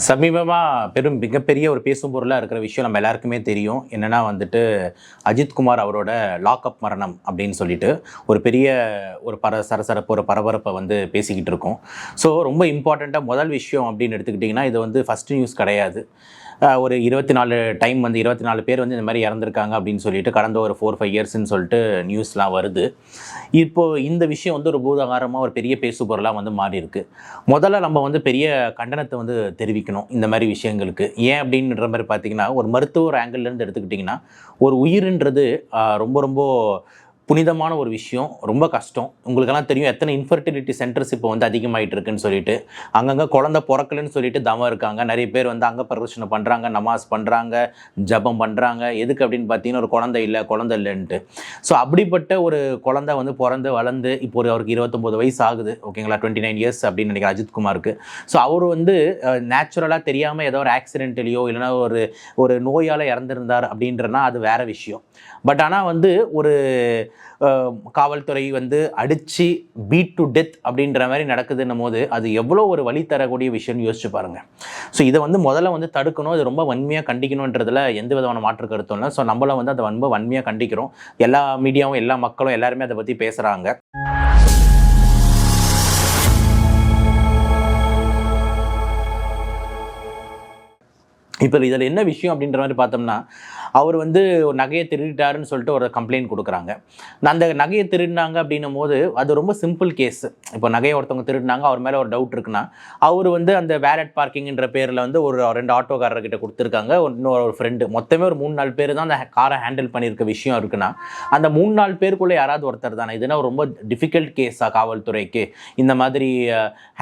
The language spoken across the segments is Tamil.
சமீபமாக மிகப்பெரிய ஒரு பேசும் பொருளாக இருக்கிற விஷயம் நம்ம எல்லாருக்குமே தெரியும். என்னென்னா வந்துட்டு அஜித்குமார் அவரோட லாக்அப் மரணம் அப்படின்னு சொல்லிட்டு ஒரு பெரிய ஒரு சரசரப்பு ஒரு பரபரப்பை வந்து பேசிக்கிட்டு இருக்கோம். ஸோ ரொம்ப இம்பார்ட்டண்ட்டாக முதல் விஷயம் அப்படின்னு எடுத்துக்கிட்டிங்கன்னா, இது வந்து ஃபஸ்ட்டு நியூஸ் கிடையாது. ஒரு 24 பேர் வந்து இந்த மாதிரி இறந்துருக்காங்க அப்படின்னு சொல்லிட்டு கடந்த ஒரு 4-5 இயர்ஸ்ன்னு சொல்லிட்டு நியூஸ்லாம் வருது. இப்போது இந்த விஷயம் வந்து ஒரு பூதாகாரமாக ஒரு பெரிய பேசுபொருளாக வந்து மாறி இருக்கு. முதல்ல நம்ம வந்து பெரிய கண்டனத்தை வந்து தெரிவிக்கணும் இந்த மாதிரி விஷயங்களுக்கு. ஏன் அப்படின்ற மாதிரி பார்த்தீங்கன்னா, ஒரு மருத்துவர் ஆங்கிள்லேருந்து எடுத்துக்கிட்டிங்கன்னா, ஒரு உயிருன்றது ரொம்ப ரொம்ப புனிதமான ஒரு விஷயம். ரொம்ப கஷ்டம். உங்களுக்கெல்லாம் தெரியும் எத்தனை இன்ஃபர்டிலிட்டி சென்டர்ஸ் இப்போ வந்து அதிகமாகிட்டு இருக்குன்னு சொல்லிட்டு. அங்கங்கே குழந்தை பிறக்கலன்னு சொல்லிட்டு தவம் இருக்காங்க. நிறைய பேர் வந்து அங்க பிரதர்ஷனம் பண்ணுறாங்க, நமாஸ் பண்ணுறாங்க, ஜபம் பண்ணுறாங்க. எதுக்கு அப்படின்னு பார்த்தீங்கன்னா, ஒரு குழந்தை இல்லைன்ட்டு. ஸோ அப்படிப்பட்ட ஒரு குழந்தை வந்து பிறந்து வளர்ந்து இப்போ அவருக்கு 29 வயசு ஆகுது. ஓகேங்களா, 29 இயர்ஸ் அப்படின்னு நினைக்கிறேன் அஜித்குமாருக்கு. ஸோ அவர் வந்து நேச்சுரலாக தெரியாமல் ஏதோ ஒரு ஆக்சிடென்ட்லையோ இல்லைனா ஒரு நோயால் இறந்துருந்தார் அப்படின்றனா அது வேற விஷயம். பட் ஆனால் வந்து ஒரு காவல்துறை வந்து அடித்து பீட் டு டெத் அப்படின்ற மாதிரி நடக்குதுன்னும் போது அது எவ்வளோ ஒரு வழி தரக்கூடிய விஷயம்னு யோசிச்சு பாருங்கள். ஸோ இதை வந்து முதல்ல வந்து தடுக்கணும். இது ரொம்ப வன்மையாக கண்டிக்கணுன்றதுல எந்த விதமான மாற்று கருத்தும் இல்லை. ஸோ நம்மளும் வந்து அதை ரொம்ப வன்மையாக கண்டிக்கிறோம். எல்லா மீடியாவும் எல்லா மக்களும் எல்லாருமே அதை பற்றி பேசுகிறாங்க. இப்போ இதில் என்ன விஷயம் அப்படின்ற மாதிரி பார்த்தோம்னா, அவர் வந்து ஒரு நகையை திருடிட்டாருன்னு சொல்லிட்டு ஒரு கம்ப்ளைண்ட் கொடுக்குறாங்க. அந்த நகையை திருடினாங்க அப்படின்னும் போது அது ரொம்ப சிம்பிள் கேஸ். இப்போ நகையை ஒருத்தவங்க திருடினாங்க, அவர் மேலே ஒரு டவுட் இருக்குன்னா, அவர் வந்து அந்த வேலட் பார்க்கிங்ன்ற பேரில் வந்து ஒரு 2 ஆட்டோக்காரர்கிட்ட கொடுத்துருக்காங்க. இன்னொரு ஃப்ரெண்டு மொத்தமே ஒரு 3-4 பேர் தான் அந்த காரை ஹேண்டில் பண்ணியிருக்க விஷயம் இருக்குன்னா, அந்த 3-4 பேருக்குள்ளே யாராவது ஒருத்தர் தானே. இதுனா ரொம்ப டிஃபிகல்ட் கேஸாக காவல்துறைக்கு இந்த மாதிரி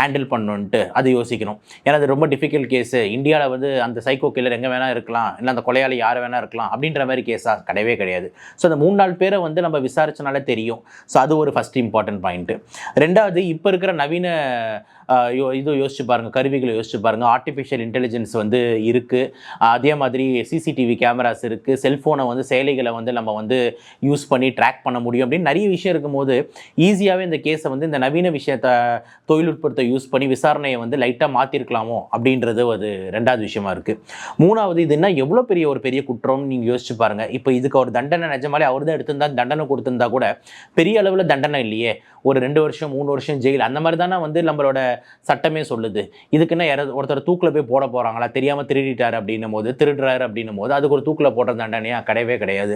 ஹேண்டில் பண்ணணுன்ட்டு அது யோசிக்கணும். ஏன்னா அது ரொம்ப டிஃபிகல்ட் கேஸு. இந்தியாவில் வந்து அந்த சைக்கோ கில்லர் எங்கே வேணால் இருக்கலாம், இல்லை அந்த கொலையாளி யார் வேணால் இருக்கலாம் அப்படின்ற மாதிரி கேஸாக கிடையவே கிடையாது. ஸோ அந்த 3-4 பேரை வந்து நம்ம விசாரிச்சனாலே தெரியும். ஸோ அது ஒரு ஃபஸ்ட் இம்பார்ட்டன்ட் பாயிண்ட்டு. ரெண்டாவது, இப்போ இருக்கிற நவீன இது யோசிச்சு பாருங்கள், கருவிகளை யோசிச்சு பாருங்கள். ஆர்டிஃபிஷியல் இன்டெலிஜென்ஸ் வந்து இருக்குது. அதே மாதிரி சிசிடிவி கேமராஸ் இருக்குது. செல்ஃபோனை வந்து செயலிகளை வந்து நம்ம வந்து யூஸ் பண்ணி ட்ராக் பண்ண முடியும் அப்படின்னு நிறைய விஷயம் இருக்கும்போது ஈஸியாகவே இந்த கேஸை வந்து இந்த நவீன விஷயத்தை தொழில்நுட்பத்தை யூஸ் பண்ணி விசாரணையை வந்து லைட்டாக மாற்றிருக்கலாமோ அப்படின்றது அது ரெண்டாவது விஷயமா இருக்குது. மூணாவது, இதுன்னா எவ்வளோ பெரிய குற்றம்னு நீங்கள் யோசிச்சு பாருங்கள். இப்போ இதுக்கு ஒரு தண்டனை நிஜமாலே அவர் தான் எடுத்திருந்தா தண்டனை கொடுத்திருந்தா கூட பெரிய அளவில் தண்டனை இல்லையே. ஒரு 2 வருஷம் 3 வருஷம் ஜெயில் அந்த மாதிரி தானே வந்து நம்மளோட சட்டமே சொல்லுது. இதுக்குன்னா ஒருத்தர் தூக்கில் போய் போட போகிறாங்களா? தெரியாமல் திருடுறாரு அப்படின்னும் போது அதுக்கு ஒரு தூக்கில் போடுற தண்டனையா? கிடையவே கிடையாது.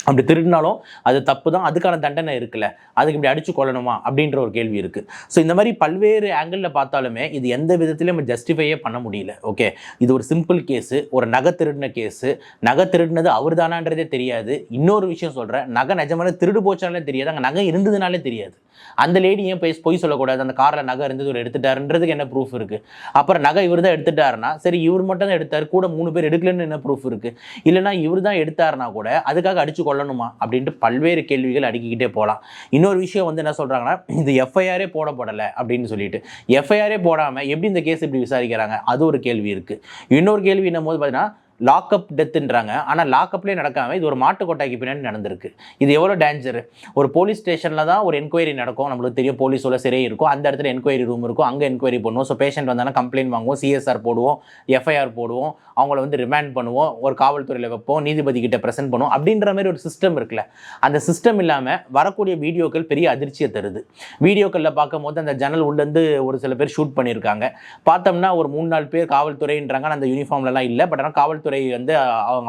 அப்படி திருடினாலும் அது தப்பு தான். அதுக்கான தண்டனை இருக்குல்ல, அதுக்கு இப்படி அடித்து கொள்ளணுமா அப்படின்ற ஒரு கேள்வி இருக்குது. ஸோ இந்த மாதிரி பல்வேறு ஆங்கிளில் பார்த்தாலுமே இது எந்த விதத்துலையும் நம்ம ஜஸ்டிஃபையே பண்ண முடியல. ஓகே, இது ஒரு சிம்பிள் கேஸு, ஒரு நகை திருடின கேஸு. நகை திருடினது அவர் தானான்றதே தெரியாது. இன்னொரு விஷயம் சொல்கிறேன், நகை நிஜமான திருடு போச்சாலே தெரியாது, அங்கே நகை இருந்ததுனாலே தெரியாது. அந்த லேடி ஏன் பொய் சொல்லக்கூடாது? அந்த காரில் நகை இருந்தது ஒரு எடுத்துட்டாருன்றதுக்கு என்ன ப்ரூஃப் இருக்குது? அப்புறம் நகை இவர் தான் எடுத்துட்டாருன்னா சரி, இவர் மட்டும் தான் எடுத்தார், கூட 3 பேர் எடுக்கலன்னு என்ன ப்ரூஃப் இருக்குது? இல்லைனா இவர் தான் எடுத்தாருனா கூட அதுக்காக அடித்து கொள்ளணுமா அப்படின்ட்டு பல்வேறு கேள்விகள் அடுக்கிக்கிட்டே போகலாம். இன்னொரு விஷயம் வந்து என்ன சொல்கிறாங்கன்னா, இது எஃப்ஐஆரே போடப்படலை அப்படின்னு சொல்லிட்டு. எஃப்ஐஆரே போடாமல் எப்படி இந்த கேஸ் இப்படி விசாரிக்கிறாங்க? அது ஒரு கேள்வி இருக்குது. இன்னொரு கேள்வி என்னும் போது பார்த்தீங்கன்னா, லாக்அப் டெத்துன்றாங்க. ஆனால் லாக்அப்லேயே நடக்காமல் இது ஒரு மாட்டு கொட்டாய்க்கு பின்னாடி நடந்திருக்கு. இது எவ்வளோ டேஞ்சரு? ஒரு போலீஸ் ஸ்டேஷனில் தான் ஒரு என்கொயரி நடக்கும். நம்மளுக்கு தெரியும், போலீஸோட சிறை இருக்கும், அந்த இடத்துல என்கொயரி ரூம் இருக்கும், அங்கே என்கொயரி பண்ணுவோம். ஸோ பேஷண்ட் வந்தாலும் கம்ப்ளைண்ட் வாங்குவோம், சிஎஸ்ஆர் போடுவோம், எஃப்ஐஆர் போடுவோம், அவங்கள வந்து ரிமாண்ட் பண்ணுவோம், ஒரு காவல்துறையில் வைப்போம், நீதிபதி கிட்ட ப்ரெசென்ட் பண்ணுவோம். அப்படின்ற மாதிரி ஒரு சிஸ்டம் இருக்குல்ல. அந்த சிஸ்டம் இல்லாமல் வரக்கூடிய வீடியோக்கள் பெரிய அதிர்ச்சியை தருது. வீடியோக்களில் பார்க்கும் போது அந்த ஜன்னல் உள்ளேருந்து ஒரு சில பேர் ஷூட் பண்ணியிருக்காங்க. பார்த்தோம்னா ஒரு 3-4 பேர் காவல்துறைன்றாங்க, அந்த யூனிஃபார்ம்லலாம் இல்லை. பட் ஆனால் காவல்துறை வந்து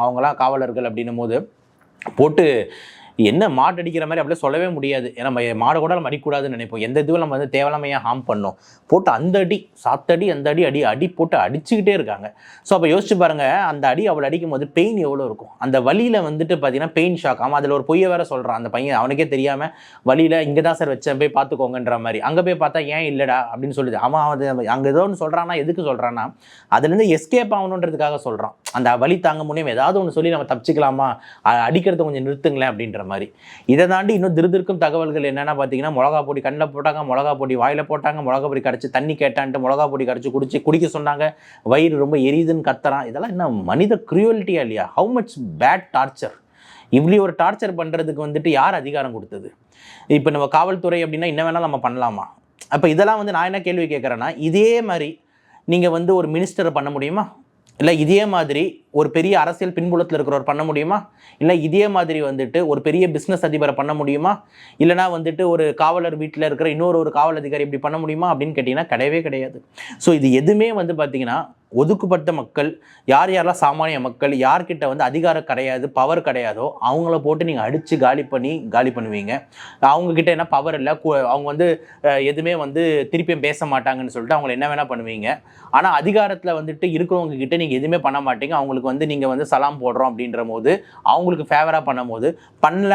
அவங்களாம் காவலர்கள் அப்படின்னும் போது போட்டு என்ன மாடு அடிக்கிற மாதிரி அப்படியே சொல்லவே முடியாது. ஏன்னா மாடு கூட நம்ம அடிக்கூடாதுன்னு நினைப்போம். எந்த இதுவும் நம்ம வந்து தேவையில்லாமையாக ஹார்ம் பண்ணோம். போட்டு அந்த அடி சாத்தடி அந்த அடி போட்டு அடிச்சுக்கிட்டே இருக்காங்க. ஸோ அப்போ யோசிச்சு பாருங்கள், அந்த அடி அவளை அடிக்கும் போது பெயின் எவ்வளோ இருக்கும். அந்த வலியில் வந்துட்டு பார்த்தீங்கன்னா பெயின் ஷாக். ஆமாம், அதில் ஒரு பொய்யை வேற சொல்கிறான் அந்த பையன். அவனுக்கே தெரியாமல் வலியில் இங்கே தான் சார் வச்சேன், போய் பார்த்துக்கோங்கன்ற மாதிரி. அங்கே போய் பார்த்தா ஏன் இல்லைடா அப்படின்னு சொல்லுது. ஆமாம், அது அங்கே ஏதோ ஒன்று சொல்கிறான்னா எதுக்கு சொல்கிறான்னா அதுலேருந்து எஸ்கேப் ஆகணுன்றதுக்காக சொல்கிறான். அந்த வலி தாங்க முடியும், ஏதாவது ஒன்று சொல்லி நம்ம தப்பிச்சிக்கலாமா, அடிக்கிறத கொஞ்சம் நிறுத்துங்களேன் அப்படின்ற மாதிரி. இதை தாண்டி இன்னும் திருதிருக்கும் தகவல்கள் என்னென்னா பார்த்தீங்கன்னா, மிளகா பொடி கண்ணில் போட்டாங்க, மிளகா பொடி வாயில் போட்டாங்க, மிளகா பொடி கரைச்சி தண்ணி கேட்டான்ட்டு மிளகா பொடி கரைச்சி குடிக்க சொன்னாங்க, வயிறு ரொம்ப எரியுதுன்னு கத்துறான். இதெல்லாம் என்ன மனித க்ரூயல்ட்டியா இல்லையா? How much bad torture! இப்படி ஒரு டார்ச்சர் பண்ணுறதுக்கு வந்துட்டு யார் அதிகாரம் கொடுத்தது? இப்போ நம்ம காவல்துறை அப்படின்னா என்ன வேணாலும் நம்ம பண்ணலாமா? அப்போ இதெல்லாம் வந்து நான் என்ன கேள்வி கேட்குறேன்னா, இதே மாதிரி நீங்கள் வந்து ஒரு மினிஸ்டரை பண்ண முடியுமா? இல்லை இதே மாதிரி ஒரு பெரிய அரசியல் பின்புலத்தில் இருக்கிறவர் பண்ண முடியுமா? இல்லை இதே மாதிரி வந்துட்டு ஒரு பெரிய பிஸ்னஸ் அதிபரை பண்ண முடியுமா? இல்லைனா வந்துட்டு ஒரு காவலர் வீட்டில் இருக்கிற ஒரு காவல் அதிகாரி இப்படி பண்ண முடியுமா அப்படின்னு கேட்டிங்கன்னா கிடையவே கிடையாது. ஸோ இது எதுவுமே வந்து பார்த்திங்கன்னா ஒதுக்கப்பட்ட மக்கள், யார் யாரெல்லாம் சாமானிய மக்கள், யார்கிட்ட வந்து அதிகாரம் கிடையாது, பவர் கிடையாதோ அவங்கள போட்டு நீங்கள் அடித்து காலி பண்ணுவீங்க. அவங்கக்கிட்ட என்ன பவர் இல்லை, அவங்க வந்து எதுவுமே வந்து திருப்பியும் பேச மாட்டாங்கன்னு சொல்லிட்டு அவங்கள என்ன வேணால் பண்ணுவீங்க. ஆனால் அதிகாரத்தில் வந்துட்டு இருக்கிறவங்க கிட்ட நீங்கள் எதுவுமே பண்ண மாட்டீங்க. அவங்களுக்கு வந்து நீங்கள் வந்து சலாம் போடுறோம் அப்படின்ற போது, அவங்களுக்கு ஃபேவராக பண்ணும் போது,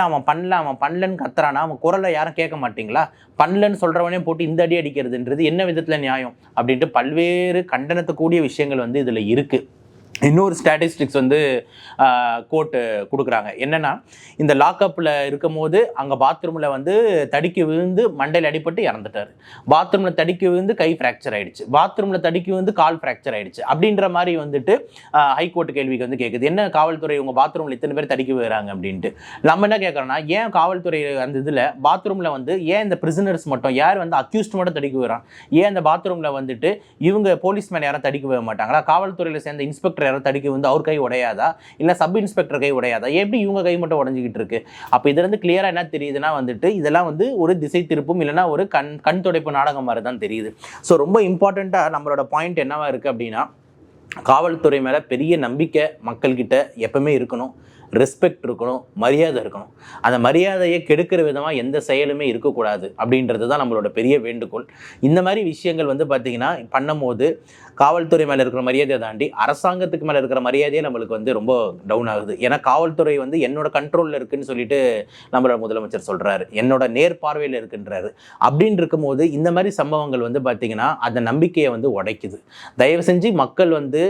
அவன் பண்ணலன்னு கத்துறானா, அவன் குரலை யாரும் கேட்க மாட்டீங்களா? பண்ணலன்னு சொல்கிறவனே போட்டு இந்த அடி அடிக்கிறதுன்றது என்ன விதத்தில் நியாயம் அப்படின்ட்டு பல்வேறு கண்டனத்துக்கூடிய விஷயங்கள் வந்து இதில் இருக்குது. இன்னொரு ஸ்டாட்டிஸ்டிக்ஸ் வந்து கோர்ட்டு கொடுக்குறாங்க. என்னென்னா, இந்த லாக்அப்பில் இருக்கும் போது அங்கே பாத்ரூமில் வந்து தடுக்கி விழுந்து மண்டையில் அடிபட்டு இறந்துட்டார். பாத்ரூமில் தடுக்கி விழுந்து கை ஃப்ராக்சர் ஆகிடுச்சு, பாத்ரூமில் தடுக்கி விழுந்து கால் ஃப்ராக்சர் ஆகிடுச்சு அப்படின்ற மாதிரி வந்துட்டு ஹைகோர்ட் கேள்விக்கு வந்து கேட்குது. என்ன காவல்துறை உங்கள் பாத்ரூமில் இத்தனை பேர் தடுக்கி விழுறாங்க அப்படின்ட்டு. நம்ம என்ன கேட்குறோன்னா, ஏன் காவல்துறை அந்த இதில் பாத்ரூமில் வந்து ஏன் இந்த பிரிசனர்ஸ் மட்டும், யார் வந்து அக்யூஸ்ட் மட்டும் தடுக்கி விழுறான், ஏன் இந்த பாத்ரூமில் வந்துட்டு இவங்க போலீஸ்மேன் யாரும் தடுக்கி விழ மாட்டாங்களா? காவல்துறையில் சேர்ந்த இன்ஸ்பெக்டர் யாரும் தடுக்கி வந்து அவர் கை உடையாதா? இல்லை சப் இன்ஸ்பெக்டர் கை உடையாதா? எப்படி இவங்க கை மட்டும் உடஞ்சிக்கிட்டு இருக்கு? அப்போ இதுல இருந்து கிளியரா என்ன தெரியுதுன்னா வந்துட்டு இதெல்லாம் வந்து ஒரு திசை திருப்பும், இல்லைன்னா ஒரு கண் துடைப்பு நாடகம் மாதிரி தான் தெரியுது. ஸோ ரொம்ப இம்பார்ட்டண்ட்டாக நம்மளோட பாயிண்ட் என்னவா இருக்குது அப்படின்னா, காவல்துறை மேலே பெரிய நம்பிக்கை மக்கள்கிட்ட எப்பவுமே இருக்கணும், ரெஸ்பெக்ட் இருக்கணும், மரியாதை இருக்கணும். அந்த மரியாதையை கெடுக்கிற விதமாக எந்த செயலுமே இருக்கக்கூடாது அப்படின்றது தான் நம்மளோட பெரிய வேண்டுகோள். இந்த மாதிரி விஷயங்கள் வந்து பார்த்திங்கன்னா பண்ணும்போது காவல்துறை மேலே இருக்கிற மரியாதையை தாண்டி அரசாங்கத்துக்கு மேலே இருக்கிற மரியாதையே நம்மளுக்கு வந்து ரொம்ப டவுன் ஆகுது. ஏன்னா காவல்துறை வந்து என்னோட கண்ட்ரோலில் இருக்குதுன்னு சொல்லிட்டு நம்மளோட முதலமைச்சர் சொல்கிறாரு, என்னோட நேர்பார்வையில் இருக்குன்றாரு. அப்படின்னு இருக்கும்போது இந்த மாதிரி சம்பவங்கள் வந்து பார்த்திங்கன்னா அந்த நம்பிக்கையை வந்து உடைக்குது. தயவு செஞ்சு மக்கள் வந்து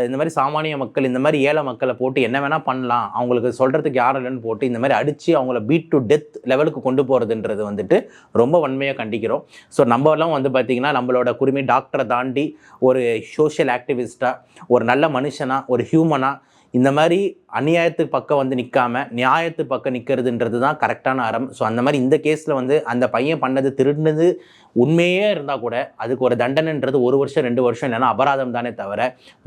இந்த மாதிரி சாமானிய மக்கள், இந்த மாதிரி ஏழை மக்களை போட்டு என்ன வேணால் பண்ணலாம், அவங்களுக்கு சொல்கிறதுக்கு யாரும் இல்லைன்னு போட்டு இந்த மாதிரி அடித்து அவங்கள பீட் டு டெத் லெவலுக்கு கொண்டு போகிறதுன்றது வந்துட்டு ரொம்ப வன்மையாக கண்டிக்கிறோம். ஸோ நம்மலாம் வந்து பார்த்திங்கன்னா நம்மளோட குருமி டாக்டரை தாண்டி ஒரு சோஷியல் ஆக்டிவிஸ்ட்டாக, ஒரு நல்ல மனுஷனாக, ஒரு ஹியூமனாக இந்த மாதிரி அநியாயத்துக்கு பக்கம் வந்து நிற்காம நியாயத்து பக்கம் நிற்கிறதுன்றது தான் கரெக்டான அறம். ஸோ அந்த மாதிரி இந்த கேஸில் வந்து அந்த பையன் பண்ணது திருடினது உண்மையே இருந்தால் கூட அதுக்கு ஒரு தண்டனைன்றது 1 வருஷம் 2 வருஷம் இல்லைன்னா அபராதம் தானே தவிர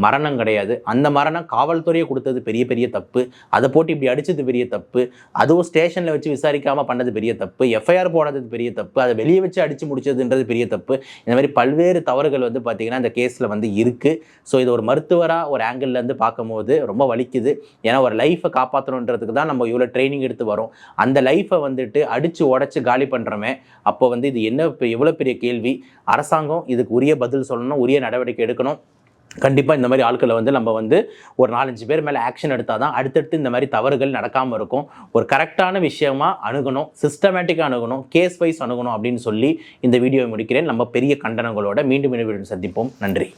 மரணம் கிடையாது. அந்த மரணம் காவல்துறையை கொடுத்தது பெரிய பெரிய தப்பு, அதை போட்டு இப்படி அடித்தது பெரிய தப்பு, அதுவும் ஸ்டேஷனில் வச்சு விசாரிக்காமல் பண்ணது பெரிய தப்பு, எஃப்ஐஆர் போடாதது பெரிய தப்பு, அதை வெளியே வச்சு அடித்து முடிச்சதுன்றது பெரிய தப்பு. இந்த மாதிரி பல்வேறு தவறுகள் வந்து பார்த்திங்கன்னா இந்த கேஸில் வந்து இருக்குது. ஸோ இது ஒரு மருத்துவராக ஒரு ஆங்கிள்லேருந்து பார்க்கும்போது ரொம்ப வலிக்குது. ஏன்னா ஒரு லைஃப்பை காப்பாற்றணுன்றதுக்கு தான் நம்ம இவ்வளோ ட்ரைனிங் எடுத்து வரோம். அந்த லைஃப்பை வந்துட்டு அடித்து உடச்சி காலி பண்ணுறோமே, அப்போ வந்து இது என்ன எவ்வளோ பெரிய கேள்வி. அரசாங்கம் இதுக்கு உரிய பதில் சொல்லணும், உரிய நடவடிக்கை எடுக்கணும். கண்டிப்பாக இந்த மாதிரி ஆட்களை வந்து நம்ம வந்து ஒரு 4-5 பேர் மேலே ஆக்ஷன் எடுத்தால் தான் அடுத்தடுத்து இந்த மாதிரி தவறுகள் நடக்காமல் இருக்கும். ஒரு கரெக்டான விஷயமா அணுகணும், சிஸ்டமேட்டிக்காக அணுகணும், கேஸ் வைஸ் அணுகணும் அப்படின்னு சொல்லி இந்த வீடியோவை முடிக்கிறேன். நம்ம பெரிய கண்டனங்களோட மீண்டும் சந்திப்போம். நன்றி.